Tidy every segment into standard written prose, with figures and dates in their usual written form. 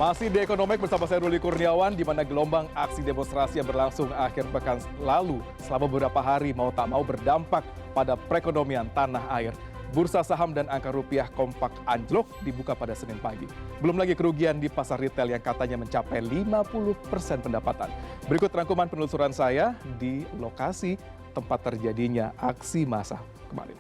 Masih di Ekonomek bersama saya Ruli Kurniawan, di mana gelombang aksi demonstrasi yang berlangsung akhir pekan lalu selama beberapa hari mau tak mau berdampak pada perekonomian tanah air. Bursa saham dan angka rupiah kompak anjlok dibuka pada Senin pagi. Belum lagi kerugian di pasar retail yang katanya mencapai 50% pendapatan. Berikut rangkuman penelusuran saya di lokasi tempat terjadinya aksi massa kemarin.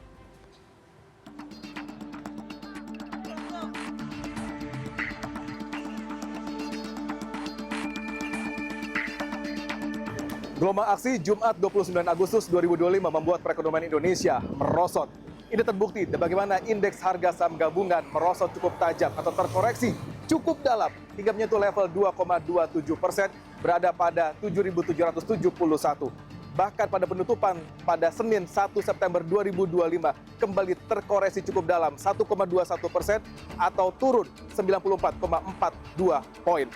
Gelombang aksi Jumat 29 Agustus 2025 membuat perekonomian Indonesia merosot. Ini terbukti bagaimana indeks harga saham gabungan merosot cukup tajam atau terkoreksi cukup dalam hingga menyentuh level 2,27%, berada pada 7.771. Bahkan pada penutupan pada Senin 1 September 2025 kembali terkoreksi cukup dalam 1,21% atau turun 94,42 poin.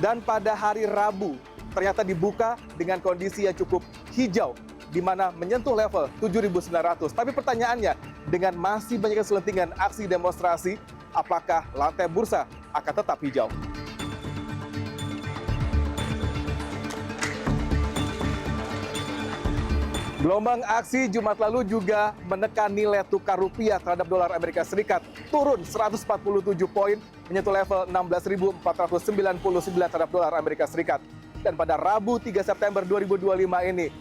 Dan pada hari Rabu ternyata dibuka dengan kondisi yang cukup hijau, di mana menyentuh level 7.900. Tapi pertanyaannya, dengan masih banyaknya selentingan aksi demonstrasi, apakah lantai bursa akan tetap hijau? Gelombang aksi Jumat lalu juga menekan nilai tukar rupiah terhadap dolar Amerika Serikat, turun 147 poin, menyentuh level 16.499 terhadap dolar Amerika Serikat. Dan pada Rabu 3 September 2025 ini,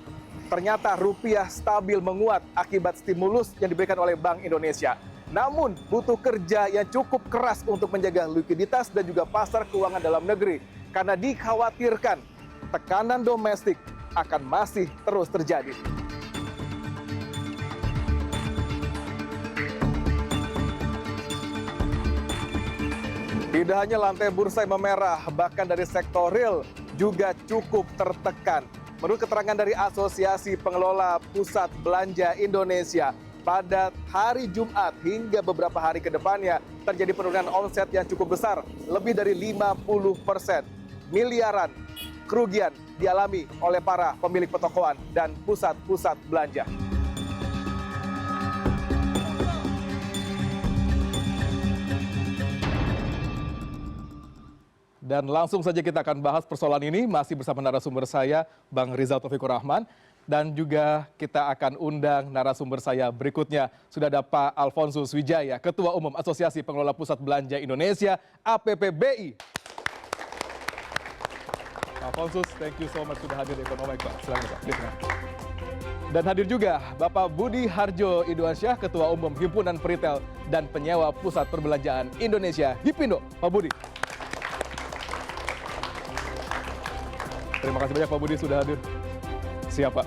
ternyata rupiah stabil menguat akibat stimulus yang diberikan oleh Bank Indonesia. Namun, butuh kerja yang cukup keras untuk menjaga likuiditas dan juga pasar keuangan dalam negeri. Karena dikhawatirkan tekanan domestik akan masih terus terjadi. Tidak hanya lantai bursa yang memerah, bahkan dari sektor real juga cukup tertekan. Menurut keterangan dari Asosiasi Pengelola Pusat Belanja Indonesia, pada hari Jumat hingga beberapa hari ke depannya terjadi penurunan omset yang cukup besar, lebih dari 50%. Miliaran kerugian dialami oleh para pemilik pertokoan dan pusat-pusat belanja. Dan langsung saja kita akan bahas persoalan ini masih bersama narasumber saya, Bang Rizal Taufikur Rahman. Dan juga kita akan undang narasumber saya berikutnya. Sudah ada Pak Alfonsus Wijaya, Ketua Umum Asosiasi Pengelola Pusat Belanja Indonesia, APPBI. Pak Alfonsus, thank you so much sudah hadir di Ekonomi, Pak. Selamat, Pak. Dan hadir juga Bapak Budi Harjo Idwansyah, Ketua Umum Himpunan Peritel dan Penyewa Pusat Perbelanjaan Indonesia, HIPINDO. Pak Budi. Terima kasih banyak Pak Budi sudah hadir. Siap Pak.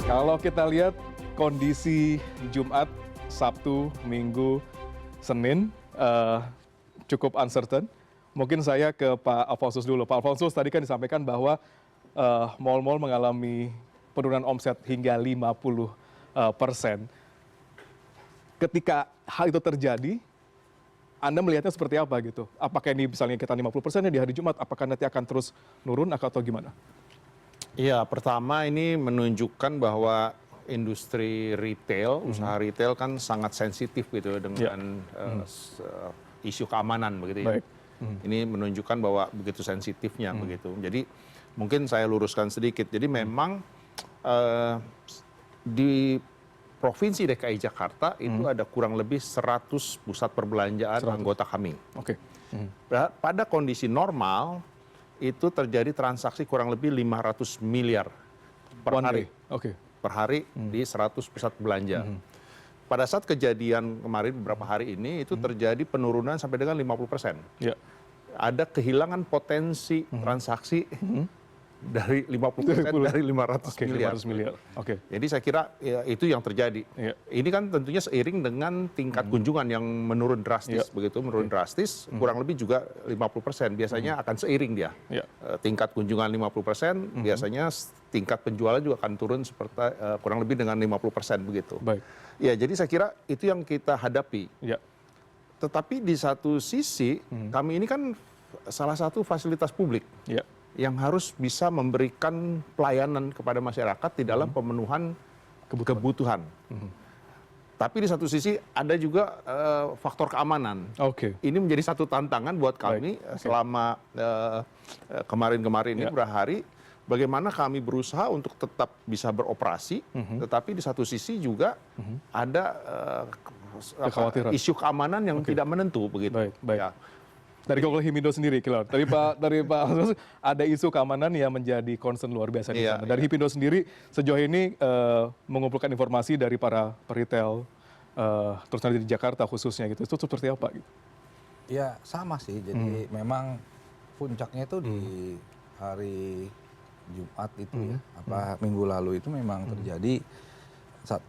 Kalau kita lihat kondisi Jumat, Sabtu, Minggu, Senin cukup uncertain. Mungkin saya ke Pak Alfonsus dulu. Pak Alfonsus, tadi kan disampaikan bahwa mal-mal mengalami penurunan omset hingga 50%. Ketika hal itu terjadi, Anda melihatnya seperti apa gitu? Apakah ini misalnya kita 50% di hari Jumat, apakah nanti akan terus nurun atau gimana? Iya, pertama ini menunjukkan bahwa industri retail, usaha retail kan sangat sensitif gitu dengan isu keamanan begitu ya. Baik. Ini menunjukkan bahwa begitu sensitifnya begitu. Jadi mungkin saya luruskan sedikit. Jadi memang di Provinsi DKI Jakarta itu ada kurang lebih 100 pusat perbelanjaan anggota kami. Oke. Pada kondisi normal itu terjadi transaksi kurang lebih 500 miliar per hari. Per hari di 100 pusat belanja. Pada saat kejadian kemarin beberapa hari ini itu terjadi penurunan sampai dengan 50%. Ya. Ada kehilangan potensi transaksi dari 50% dari 500 miliar. 500 miliar. Oke. Jadi saya kira ya, itu yang terjadi. Ya. Ini kan tentunya seiring dengan tingkat kunjungan yang menurun drastis, begitu menurun drastis, kurang lebih juga 50%. Biasanya akan seiring dia. Ya. Tingkat kunjungan 50%, biasanya tingkat penjualan juga akan turun seperti kurang lebih dengan 50% begitu. Baik. Ya, jadi saya kira itu yang kita hadapi. Ya. Tetapi di satu sisi, kami ini kan salah satu fasilitas publik. Ya. Yang harus bisa memberikan pelayanan kepada masyarakat di dalam pemenuhan kebutuhan. Tapi di satu sisi ada juga faktor keamanan. Oke. Ini menjadi satu tantangan buat kami selama kemarin-kemarin ini beberapa hari. Bagaimana kami berusaha untuk tetap bisa beroperasi, tetapi di satu sisi juga ada kekhawatiran. isu keamanan yang tidak menentu begitu. Baik. Ya. Dari Google Himindo sendiri, Kilar. Dari Pak Alfonso, ada isu keamanan yang menjadi concern luar biasa di sana. Dari Himindo sendiri, sejauh ini mengumpulkan informasi dari para peritel, terus nanti di Jakarta khususnya gitu, itu seperti apa gitu? Ya sama sih, jadi memang puncaknya itu di hari Jumat itu ya, minggu lalu itu memang terjadi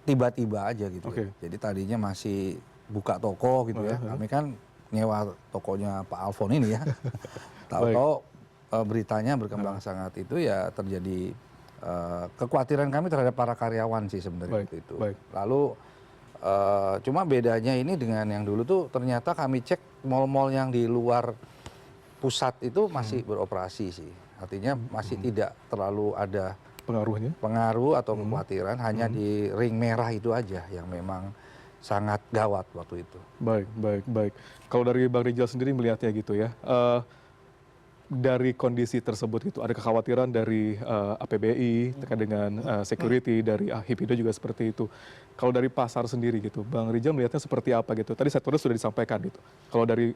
tiba-tiba aja gitu. Ya. Jadi tadinya masih buka toko gitu ya, kami kan nyewa tokonya Pak Alfon ini ya. Tahu-tahu beritanya berkembang sangat itu ya terjadi kekhawatiran kami terhadap para karyawan sih sebenarnya itu. Lalu cuma bedanya ini dengan yang dulu tuh ternyata kami cek mal-mal yang di luar pusat itu masih beroperasi sih. Artinya masih tidak terlalu ada pengaruh atau kekhawatiran, hanya di ring merah itu aja yang memang sangat gawat waktu itu. Baik. Kalau dari Bang Rijal sendiri melihatnya gitu ya, dari kondisi tersebut gitu, ada kekhawatiran dari APBI terkait dengan security, dari Hippido juga seperti itu. Kalau dari pasar sendiri gitu, Bang Rijal melihatnya seperti apa gitu? Tadi sektornya sudah disampaikan gitu. Kalau dari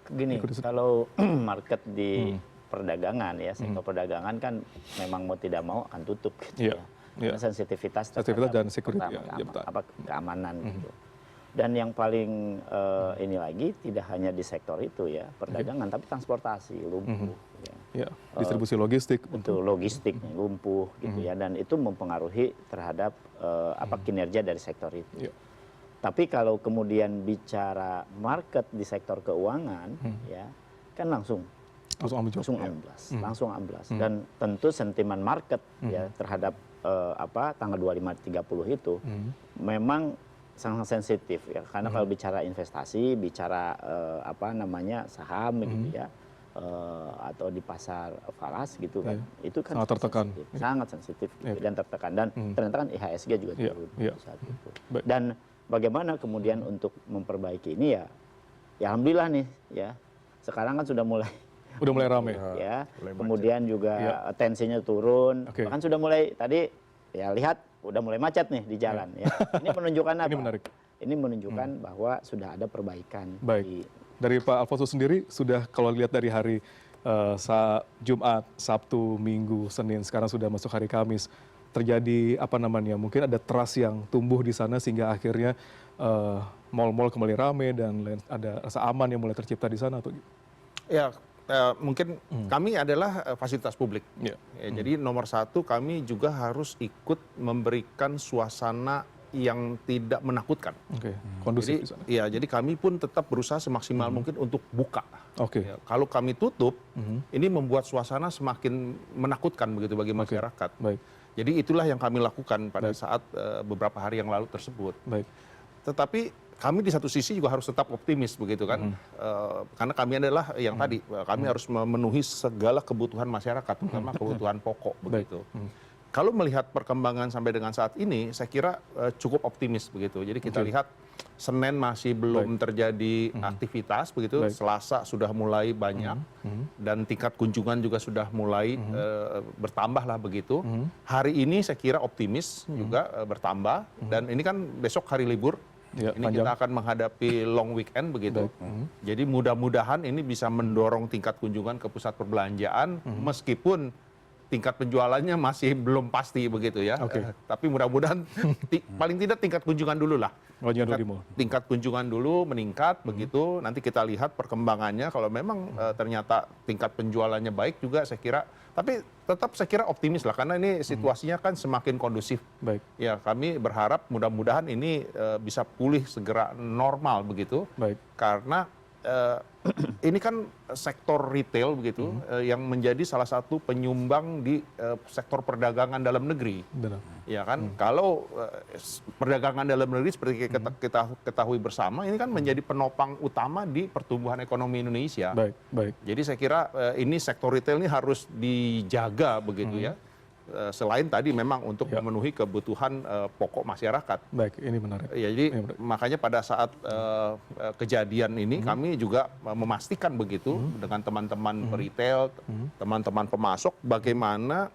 gini, kalau market di perdagangan ya, sektor perdagangan kan memang mau tidak mau akan tutup gitu ya. Karena sensitivitas dan security keamanan gitu. Dan yang paling ini lagi tidak hanya di sektor itu ya, perdagangan, tapi transportasi lumpuh. Distribusi logistik. Betul, logistiknya lumpuh gitu ya, dan itu mempengaruhi terhadap kinerja dari sektor itu. Tapi kalau kemudian bicara market di sektor keuangan, ya kan langsung amblas. Dan tentu sentimen market ya terhadap tanggal 25-30 itu memang sangat sensitif ya, karena kalau bicara investasi, bicara saham gitu ya, atau di pasar falas gitu kan, itu kan sangat sensitif gitu, dan tertekan, dan ternyata kan IHSG juga turun saat itu. Dan bagaimana kemudian untuk memperbaiki ini ya alhamdulillah nih ya, sekarang kan sudah mulai ramai ya, kemudian juga tensinya turun, bahkan sudah mulai tadi ya lihat udah mulai macet nih di jalan ya. Ini menunjukkan apa? Ini menarik. Ini menunjukkan bahwa sudah ada perbaikan. Dari Pak Alfonso sendiri sudah, kalau lihat dari hari Jumat, Sabtu, Minggu, Senin, sekarang sudah masuk hari Kamis, terjadi mungkin ada trust yang tumbuh di sana sehingga akhirnya mal-mal kembali ramai dan ada rasa aman yang mulai tercipta di sana atau gitu? Ya, mungkin kami adalah fasilitas publik. Jadi nomor satu, kami juga harus ikut memberikan suasana yang tidak menakutkan. Kondusif di sana. Jadi kami pun tetap berusaha semaksimal mungkin untuk buka. Kalau kami tutup, ini membuat suasana semakin menakutkan begitu bagi masyarakat. Jadi itulah yang kami lakukan pada saat beberapa hari yang lalu tersebut. Tetapi kami di satu sisi juga harus tetap optimis begitu kan, karena kami adalah yang tadi, kami harus memenuhi segala kebutuhan masyarakat, terutama kebutuhan pokok begitu. Kalau melihat perkembangan sampai dengan saat ini, saya kira cukup optimis begitu. Jadi kita lihat Senin masih belum terjadi aktivitas begitu, Selasa sudah mulai banyak, dan tingkat kunjungan juga sudah mulai bertambah lah begitu. Hari ini saya kira optimis juga bertambah, dan ini kan besok hari libur. Ini kita akan menghadapi long weekend begitu. Jadi mudah-mudahan ini bisa mendorong tingkat kunjungan ke pusat perbelanjaan, meskipun tingkat penjualannya masih belum pasti begitu ya. Tapi mudah-mudahan paling tidak tingkat kunjungan dulu lah. Tingkat kunjungan dulu meningkat begitu. Nanti kita lihat perkembangannya. Kalau memang ternyata tingkat penjualannya baik juga, saya kira. Tapi tetap saya kira optimis lah, karena ini situasinya kan semakin kondusif. Ya, kami berharap mudah-mudahan ini bisa pulih segera normal begitu. Karena ini kan sektor retail begitu, yang menjadi salah satu penyumbang di sektor perdagangan dalam negeri. Ya kan, kalau perdagangan dalam negeri seperti kita ketahui bersama, ini kan menjadi penopang utama di pertumbuhan ekonomi Indonesia. Jadi saya kira ini sektor retail ini harus dijaga begitu ya. selain tadi memang untuk memenuhi kebutuhan pokok masyarakat. Baik, ini menarik. Ya, jadi makanya pada saat kejadian ini kami juga memastikan begitu dengan teman-teman retail, teman-teman pemasok, bagaimana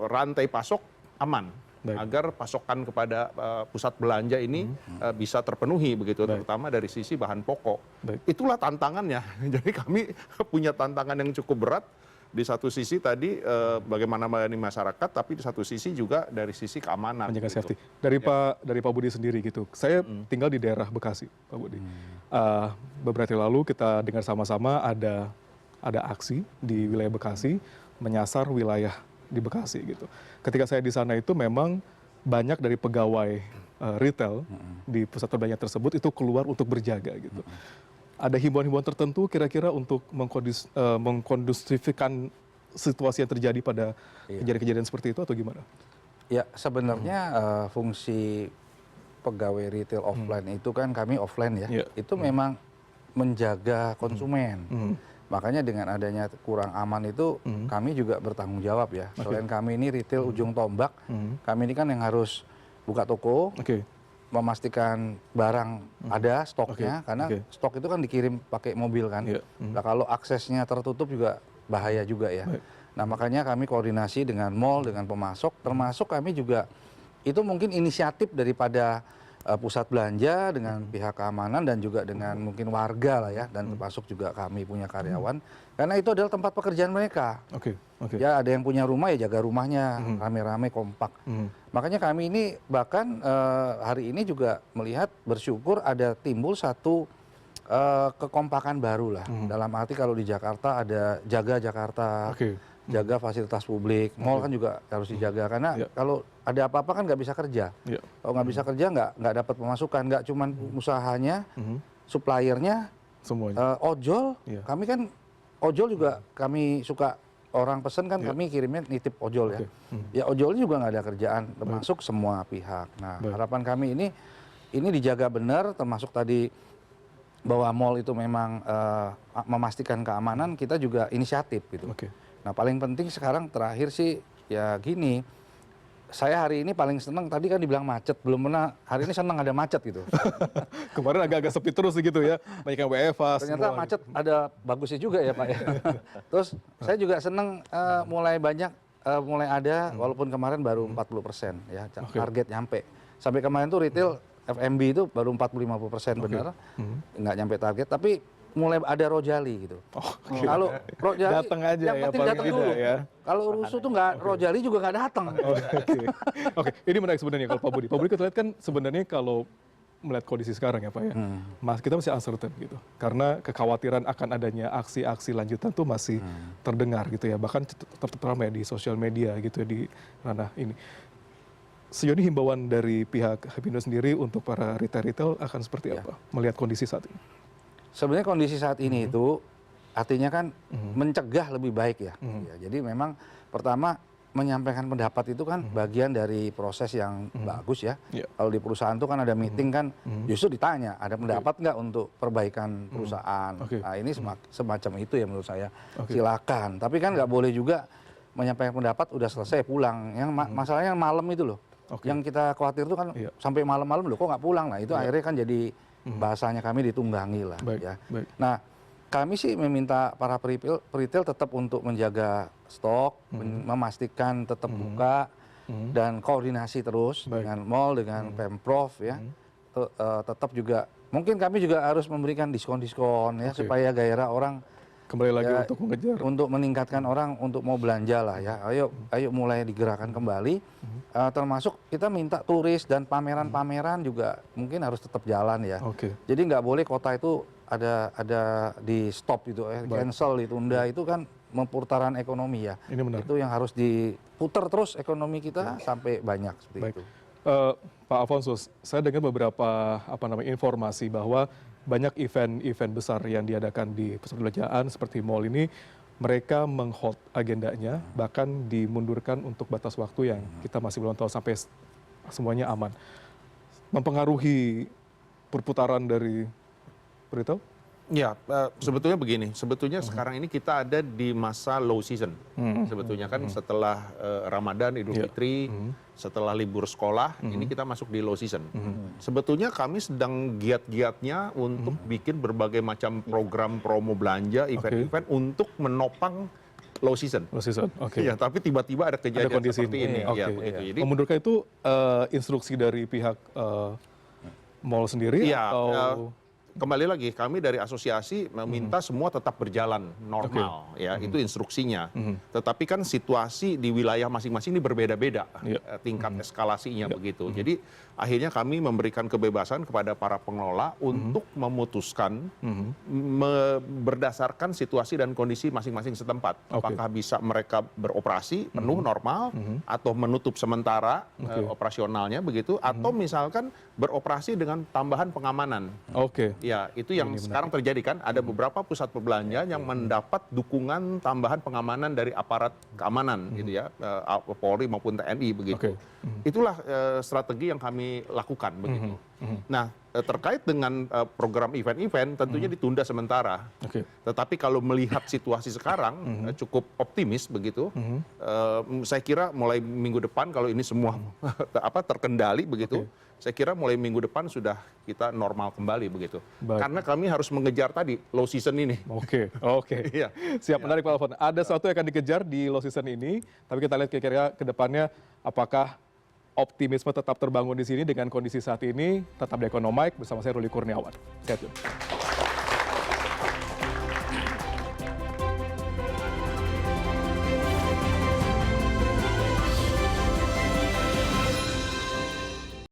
rantai pasok aman. Baik. Agar pasokan kepada pusat belanja ini bisa terpenuhi begitu, terutama dari sisi bahan pokok. Baik. Itulah tantangannya. Jadi kami punya tantangan yang cukup berat. Di satu sisi tadi bagaimana melayani masyarakat, tapi di satu sisi juga dari sisi keamanan. Menjaga gitu. safety. Dari Pak Budi sendiri gitu. Saya tinggal di daerah Bekasi, Pak Budi. Beberapa hari lalu kita dengar sama-sama ada aksi di wilayah Bekasi menyasar wilayah di Bekasi gitu. Ketika saya di sana itu memang banyak dari pegawai retail di pusat perbelanjaan tersebut itu keluar untuk berjaga gitu. Ada himbauan-himbauan tertentu kira-kira untuk mengkondusifkan situasi yang terjadi pada kejadian-kejadian seperti itu atau gimana? Ya sebenarnya fungsi pegawai retail offline itu kan kami offline ya, itu memang menjaga konsumen. Makanya dengan adanya kurang aman itu kami juga bertanggung jawab ya. Selain kami ini retail ujung tombak, kami ini kan yang harus buka toko, memastikan barang ada stoknya, karena stok itu kan dikirim pakai mobil kan. Nah kalau aksesnya tertutup juga bahaya juga ya. Nah makanya kami koordinasi dengan mall, dengan pemasok, termasuk kami juga itu mungkin inisiatif daripada pusat belanja dengan pihak keamanan dan juga dengan mungkin warga lah ya, dan termasuk juga kami punya karyawan, karena itu adalah tempat pekerjaan mereka. Ya ada yang punya rumah ya jaga rumahnya, rame-rame kompak. Makanya kami ini bahkan hari ini juga melihat bersyukur ada timbul satu kekompakan baru lah. Dalam arti kalau di Jakarta ada Jaga Jakarta, jaga fasilitas publik, mall kan juga harus dijaga karena kalau ada apa-apa kan nggak bisa kerja. Kalau nggak bisa kerja nggak dapat pemasukan, nggak cuman usahanya, suppliernya, semuanya. Ojol, kami kan ojol juga kami suka orang pesen kan kami kirimnya nitip ojol ya. Ya ojolnya juga nggak ada kerjaan, termasuk semua pihak. Nah harapan kami ini dijaga benar, termasuk tadi bahwa mall itu memang memastikan keamanan, kita juga inisiatif gitu. Nah paling penting sekarang terakhir sih ya gini, saya hari ini paling seneng, tadi kan dibilang macet, belum pernah, hari ini seneng ada macet gitu. Kemarin agak-agak sepi terus gitu ya, banyak yang WFH. Ternyata semua. macet ada bagusnya juga ya Pak ya. Terus saya juga seneng mulai banyak, mulai ada, walaupun kemarin baru 40% ya, target nyampe. Sampai kemarin tuh retail FMB itu baru 40-50% benar, nggak nyampe target, tapi mulai ada rojali gitu. Kalau rojali datang aja yang ya, penting paling datang tidak dulu. ya. Kalau rusuh tuh nggak rojali juga nggak datang. Oke, ini menarik sebenarnya kalau Pak Budi. Pak Budi kita lihat kan sebenarnya kalau melihat kondisi sekarang ya Pak ya, kita masih uncertain gitu. Karena kekhawatiran akan adanya aksi-aksi lanjutan tuh masih terdengar gitu ya. Bahkan tetap ramai di sosial media gitu ya, di ranah ini. Sejauh ini himbauan dari pihak Hapindo sendiri untuk para retail akan seperti apa melihat kondisi saat ini? Sebenarnya kondisi saat ini itu artinya kan mencegah lebih baik ya. Jadi memang pertama menyampaikan pendapat itu kan bagian dari proses yang bagus ya. Kalau di perusahaan itu kan ada meeting kan justru ditanya ada pendapat nggak untuk perbaikan perusahaan. Nah ini semacam itu ya menurut saya. Silakan. Tapi kan nggak boleh juga menyampaikan pendapat udah selesai pulang. Yang masalahnya malam itu loh. Yang kita khawatir itu kan sampai malam-malam loh kok nggak pulang. Nah itu akhirnya kan jadi bahasanya kami ditunggangi lah ya. Nah kami sih meminta para retail tetap untuk menjaga stok, memastikan tetap buka dan koordinasi terus dengan mall, dengan Pemprov ya. Tetap juga mungkin kami juga harus memberikan diskon-diskon ya supaya gairah orang kembali lagi untuk mengejar, untuk meningkatkan orang untuk mau belanja lah ya. Ayo mulai digerakkan kembali. Termasuk kita minta turis dan pameran-pameran juga mungkin harus tetap jalan ya. Jadi nggak boleh kota itu ada di stop gitu, cancel, ditunda, itu kan memputaran ekonomi ya. Itu yang harus diputar terus ekonomi kita sampai banyak seperti itu. Pak Alfonsus, saya dengar beberapa informasi bahwa banyak event-event besar yang diadakan di pusat perbelanjaan seperti mall ini, mereka meng-hold agendanya, bahkan dimundurkan untuk batas waktu yang kita masih belum tahu sampai semuanya aman. Mempengaruhi perputaran dari retail? Ya, sebetulnya begini. Sebetulnya sekarang ini kita ada di masa low season. Sebetulnya kan setelah Ramadan, Idul Fitri, setelah libur sekolah, ini kita masuk di low season. Sebetulnya kami sedang giat-giatnya untuk bikin berbagai macam program promo belanja, event-event untuk menopang low season. Low season, oke. Ya, tapi tiba-tiba ada kejadian kondisi seperti ini. Oke, Ya, begitu. iya. Jadi, Mundurkah itu instruksi dari pihak mall sendiri iya, atau kembali lagi kami dari asosiasi meminta semua tetap berjalan normal, ya itu instruksinya. Tetapi kan situasi di wilayah masing-masing ini berbeda-beda tingkat eskalasinya begitu. Jadi akhirnya kami memberikan kebebasan kepada para pengelola untuk memutuskan berdasarkan situasi dan kondisi masing-masing setempat. Apakah bisa mereka beroperasi penuh normal atau menutup sementara operasionalnya begitu, atau misalkan beroperasi dengan tambahan pengamanan. Oke. Ya, itu yang sekarang terjadi kan. Ada beberapa pusat perbelanjaan yang mendapat dukungan tambahan pengamanan dari aparat keamanan, gitu ya, Polri maupun TNI begitu. Itulah strategi yang kami lakukan begitu. Nah, terkait dengan program event-event tentunya ditunda sementara. Tetapi kalau melihat situasi sekarang cukup optimis begitu. Saya kira mulai minggu depan kalau ini semua terkendali begitu. Saya kira mulai minggu depan sudah kita normal kembali begitu. Karena kami harus mengejar tadi low season ini. Oke. Iya. Siap, menarik Pak Alfon. Ada sesuatu yang akan dikejar di low season ini, tapi kita lihat kira-kira ke depannya apakah optimisme tetap terbangun di sini dengan kondisi saat ini. Tetap di Ekonomik bersama saya Ruli Kurniawan. Stay tune.